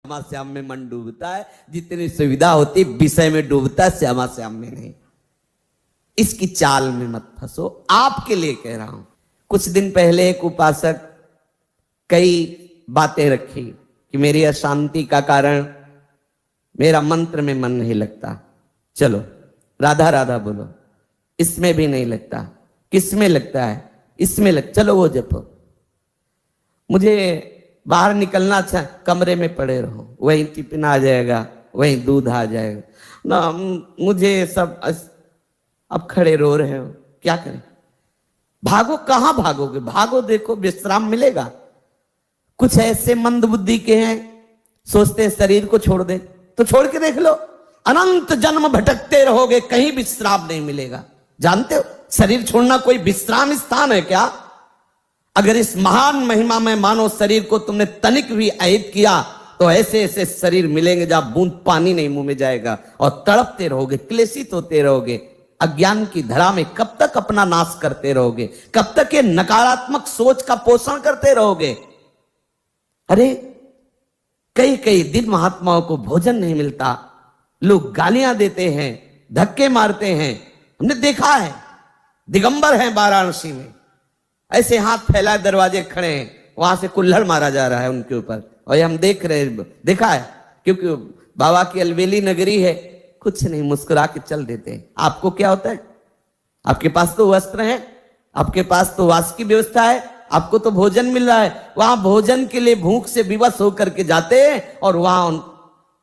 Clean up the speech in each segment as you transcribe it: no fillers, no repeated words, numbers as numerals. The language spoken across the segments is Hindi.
श्यामा श्याम में मन डूबता है, जितनी सुविधा होती विषय में डूबता है, श्यामा श्याम में नहीं। इसकी चाल में मत फंसो, आपके लिए कह रहा हूं। कुछ दिन पहले एक उपासक कई बातें रखी कि मेरी अशांति का कारण मेरा मंत्र में मन नहीं लगता। चलो राधा राधा बोलो, इसमें भी नहीं लगता। किसमें लगता है? इसमें लग, चलो वो जपो। मुझे बाहर निकलना अच्छा, कमरे में पड़े रहो, वहीं टिफिन आ जाएगा, वहीं दूध आ जाएगा ना, मुझे सब अब खड़े रो रहे हो, क्या करें? भागो, कहां भागोगे? भागो, देखो विश्राम मिलेगा। कुछ ऐसे मंद बुद्धि के हैं, सोचते हैं शरीर को छोड़ दे, तो छोड़ के देख लो, अनंत जन्म भटकते रहोगे, कहीं विश्राम नहीं मिलेगा। जानते हो शरीर छोड़ना कोई विश्राम स्थान है क्या? अगर इस महान महिमा में मानो शरीर को तुमने तनिक भी अहित किया तो ऐसे ऐसे शरीर मिलेंगे जहां बूंद पानी नहीं मुंह में जाएगा और तड़पते रहोगे, क्लेशित होते रहोगे। अज्ञान की धरा में कब तक अपना नाश करते रहोगे? कब तक ये नकारात्मक सोच का पोषण करते रहोगे? अरे कई कई दिन महात्माओं को भोजन नहीं मिलता, लोग गालियां देते हैं, धक्के मारते हैं। हमने देखा है, दिगंबर हैं वाराणसी में, ऐसे हाथ फैलाए दरवाजे खड़े हैं, वहां से कुल्हड़ मारा जा रहा है उनके ऊपर, और ये हम देख रहे हैं, देखा है, क्योंकि बाबा की अलवेली नगरी है, कुछ नहीं, मुस्कुरा के चल देते हैं। आपको क्या होता है? आपके पास तो वस्त्र है, आपके पास तो वास की व्यवस्था है, आपको तो भोजन मिल रहा है। वहां भोजन के लिए भूख से विवश होकर के जाते हैं, और वहां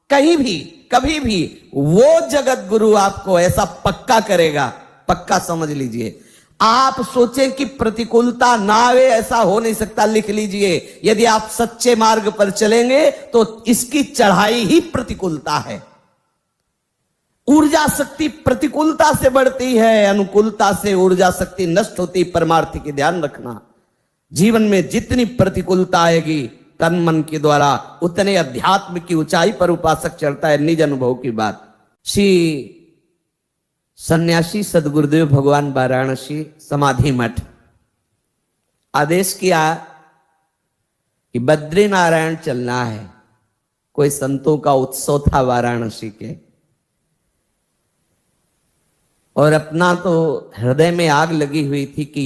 कहीं भी कभी भी वो जगत गुरु आपको ऐसा पक्का करेगा, पक्का समझ लीजिए। आप सोचें कि प्रतिकूलता ना आवे, ऐसा हो नहीं सकता, लिख लीजिए। यदि आप सच्चे मार्ग पर चलेंगे तो इसकी चढ़ाई ही प्रतिकूलता है। ऊर्जा शक्ति प्रतिकूलता से बढ़ती है, अनुकूलता से ऊर्जा शक्ति नष्ट होती। परमार्थ की ध्यान रखना, जीवन में जितनी प्रतिकूलता आएगी तन मन के द्वारा, उतने अध्यात्म की ऊंचाई पर उपासक चढ़ता है। निज अनुभव की बात। श्री सन्यासी सदगुरुदेव भगवान वाराणसी समाधि मठ आदेश किया कि बद्रीनारायण चलना है। कोई संतों का उत्सव था वाराणसी के, और अपना तो हृदय में आग लगी हुई थी कि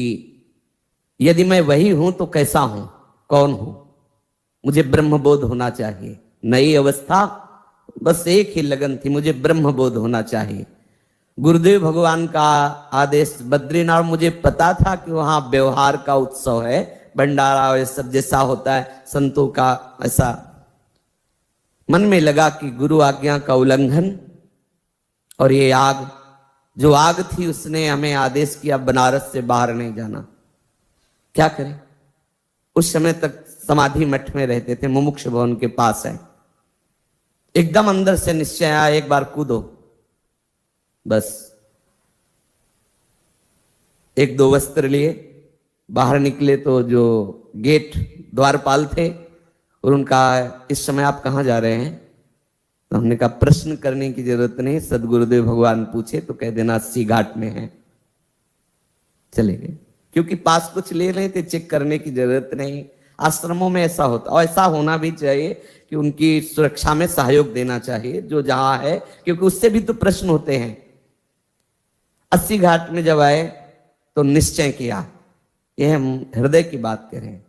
यदि मैं वही हूं तो कैसा हूं, कौन हूं? मुझे ब्रह्मबोध होना चाहिए। नई अवस्था, बस एक ही लगन थी, मुझे ब्रह्मबोध होना चाहिए। गुरुदेव भगवान का आदेश बद्रीनाथ, मुझे पता था कि वहां व्यवहार का उत्सव है, भंडारा और सब जैसा होता है संतों का, ऐसा मन में लगा कि गुरु आज्ञा का उल्लंघन। और ये आग, जो आग थी, उसने हमें आदेश किया बनारस से बाहर नहीं जाना। क्या करें? उस समय तक समाधि मठ में रहते थे, मुमुक्ष भवन के पास है। एकदम अंदर से निश्चय आया, एक बार कूदो। बस एक दो वस्त्र लिए बाहर निकले तो जो गेट द्वारपाल थे, और उनका इस समय आप कहां जा रहे हैं? तो हमने कहा प्रश्न करने की जरूरत नहीं, सदगुरुदेव भगवान पूछे तो कह देना 80 घाट में है। चले गए, क्योंकि पास कुछ ले रहे थे, चेक करने की जरूरत नहीं। आश्रमों में ऐसा होता, और ऐसा होना भी चाहिए कि उनकी सुरक्षा में सहयोग देना चाहिए जो जहां है, क्योंकि उससे भी तो प्रश्न होते हैं। 80 घाट में जब आए तो निश्चय किया, यह हम हृदय की बात करें,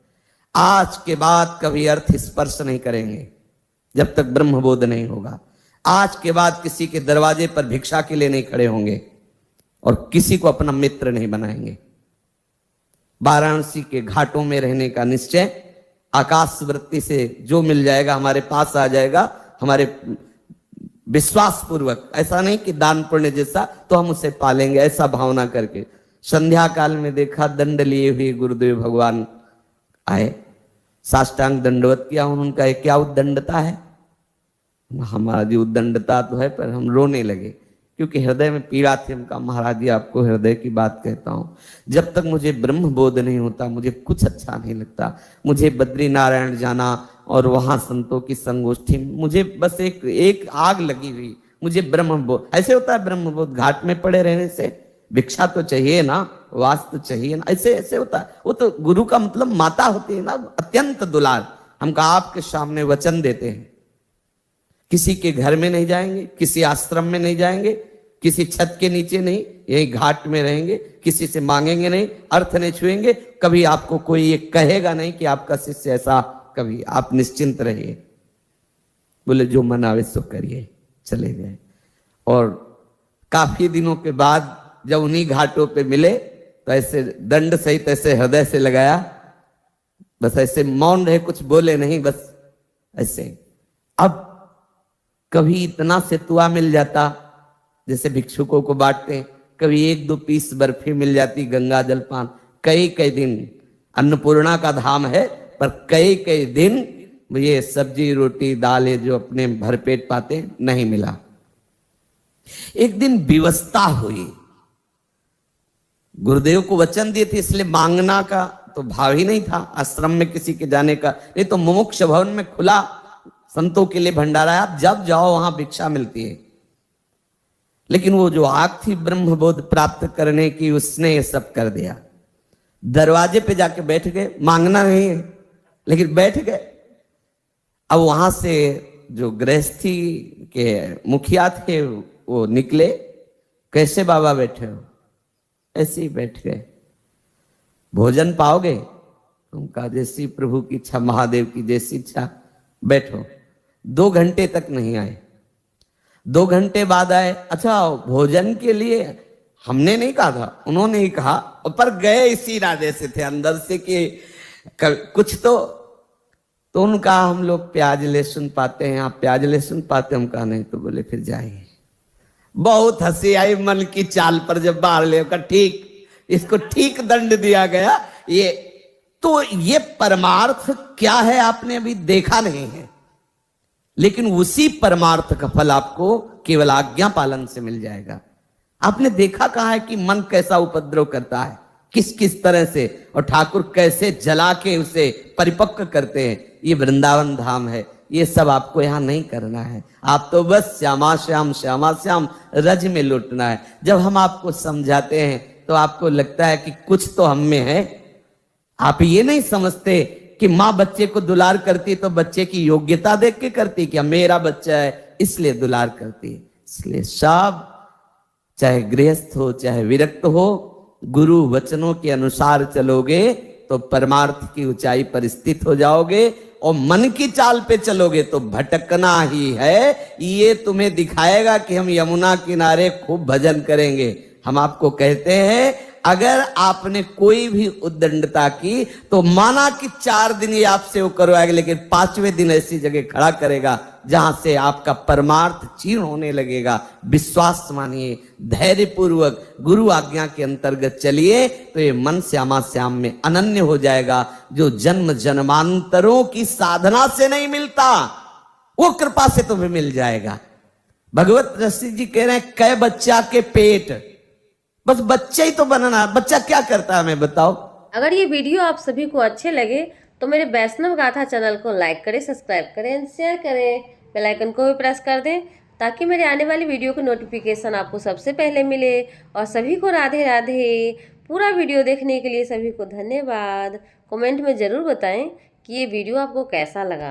आज के बाद कभी अर्थ स्पर्श नहीं करेंगे जब तक ब्रह्मबोध नहीं होगा। आज के बाद किसी के दरवाजे पर भिक्षा के लिए नहीं खड़े होंगे, और किसी को अपना मित्र नहीं बनाएंगे। वाराणसी के घाटों में रहने का निश्चय, आकाश वृत्ति से जो मिल जाएगा हमारे पास आ जाएगा, हमारे विश्वास पूर्वक, ऐसा नहीं कि दान पुण्य जैसा तो हम उसे पालेंगे, ऐसा भावना करके। संध्या काल में देखा, दंड लिए हुए गुरुदेव भगवान आए, साष्टांग दंडवत किया। उनका क्या उद्दंडता है? हमारी उद्दंडता तो है, पर हम रोने लगे क्योंकि हृदय में पीड़ा थी। हम कहा महाराज जी, आपको हृदय की बात कहता हूं, जब तक मुझे ब्रह्म बोध नहीं होता मुझे कुछ अच्छा नहीं लगता। मुझे बद्रीनारायण जाना और वहां संतों की संगोष्ठी, मुझे बस एक आग लगी हुई, मुझे ब्रह्म बोध। ऐसे होता है ब्रह्म बोध, घाट में पड़े रहने से भिक्षा तो चाहिए ना, वास तो चाहिए ना, ऐसे ऐसे होता है। वो तो गुरु का मतलब माता होती है ना, अत्यंत दुलार। हम कहा आपके सामने वचन देते हैं किसी के घर में नहीं जाएंगे, किसी आश्रम में नहीं जाएंगे, किसी छत के नीचे नहीं, यही घाट में रहेंगे, किसी से मांगेंगे नहीं, अर्थ नहीं छुएंगे, कभी आपको कोई ये कहेगा नहीं कि आपका शिष्य ऐसा, कभी आप निश्चिंत रहिए। बोले जो मन आवे सो करिए, चले गए। और काफी दिनों के बाद जब उन्हीं घाटों पे मिले तो ऐसे दंड सहित ऐसे हृदय से लगाया, बस ऐसे मौन रहे, कुछ बोले नहीं, बस ऐसे। अब कभी इतना सेतुआ मिल जाता जैसे भिक्षुकों को बांटते हैं, कभी 1-2 पीस बर्फी मिल जाती, गंगा जलपान, कई कई दिन। अन्नपूर्णा का धाम है, पर कई कई दिन ये सब्जी रोटी दाल ये जो अपने भरपेट पाते नहीं मिला। एक दिन विवस्ता हुई, गुरुदेव को वचन दिए थे, इसलिए मांगना का तो भाव ही नहीं था आश्रम में किसी के जाने का, नहीं तो मुमुक्ष भवन में खुला संतों के लिए भंडारा है, आप जब जाओ वहां भिक्षा मिलती है। लेकिन वो जो आग थी ब्रह्मबोध प्राप्त करने की, उसने ये सब कर दिया। दरवाजे पे जाके बैठ गए, मांगना नहीं है लेकिन बैठ गए। अब वहां से जो गृहस्थी के मुखिया थे वो निकले, कैसे बाबा बैठे हो? ऐसे ही बैठ गए। भोजन पाओगे? उनका जैसी प्रभु की इच्छा, महादेव की जैसी इच्छा, बैठो। 2 घंटे तक नहीं आए, 2 घंटे बाद आए। अच्छा भोजन के लिए हमने नहीं कहा था, उन्होंने ही कहा, पर गए इसी इरादे से थे अंदर से कि कुछ तो उनका हम लोग प्याज लहसुन पाते हैं, आप प्याज लहसुन पाते, हम कहा नहीं, तो बोले फिर जाइए। बहुत हंसी आई मन की चाल पर जब बाहर लेकर, ठीक इसको ठीक दंड दिया गया। ये परमार्थ क्या है आपने अभी देखा नहीं है, लेकिन उसी परमार्थ का फल आपको केवल आज्ञा पालन से मिल जाएगा। आपने देखा कहाँ है कि मन कैसा उपद्रव करता है, किस किस तरह से, और ठाकुर कैसे जला के उसे परिपक्व करते हैं। ये वृंदावन धाम है, ये सब आपको यहां नहीं करना है। आप तो बस श्यामा श्याम श्यामा श्याम रज में लौटना है। जब हम आपको समझाते हैं तो आपको लगता है कि कुछ तो हम में है। आप ये नहीं समझते कि माँ बच्चे को दुलार करती तो बच्चे की योग्यता देख के करती, कि मेरा बच्चा है इसलिए दुलार करती। इसलिए सब, चाहे गृहस्थ हो चाहे विरक्त हो, गुरु वचनों के अनुसार चलोगे तो परमार्थ की ऊंचाई पर स्थित हो जाओगे, और मन की चाल पे चलोगे तो भटकना ही है। ये तुम्हें दिखाएगा कि हम यमुना किनारे खूब भजन करेंगे। हम आपको कहते हैं अगर आपने कोई भी उद्दंडता की तो माना कि 4 दिन ये आपसे वो करवाएगा, लेकिन 5वें दिन ऐसी जगह खड़ा करेगा जहां से आपका परमार्थ क्षीण होने लगेगा। विश्वास मानिए, धैर्य पूर्वक गुरु आज्ञा के अंतर्गत चलिए तो ये मन श्यामा श्याम में अनन्य हो जाएगा, जो जन्म जन्मांतरों की साधना से नहीं मिलता, वो कृपा से तुम्हें मिल जाएगा। भगवत रसी जी कह रहे हैं, कै बच्चा के पेट, बस बच्चा ही तो बनना। बच्चा क्या करता है हमें बताओ। अगर ये वीडियो आप सभी को अच्छे लगे तो मेरे वैष्णव गाथा चैनल को लाइक करें, सब्सक्राइब करें, शेयर करें, बेल आइकन को भी प्रेस कर दें, ताकि मेरे आने वाली वीडियो की नोटिफिकेशन आपको सबसे पहले मिले। और सभी को राधे राधे। पूरा वीडियो देखने के लिए सभी को धन्यवाद। कमेंट में ज़रूर बताएं कि ये वीडियो आपको कैसा लगा।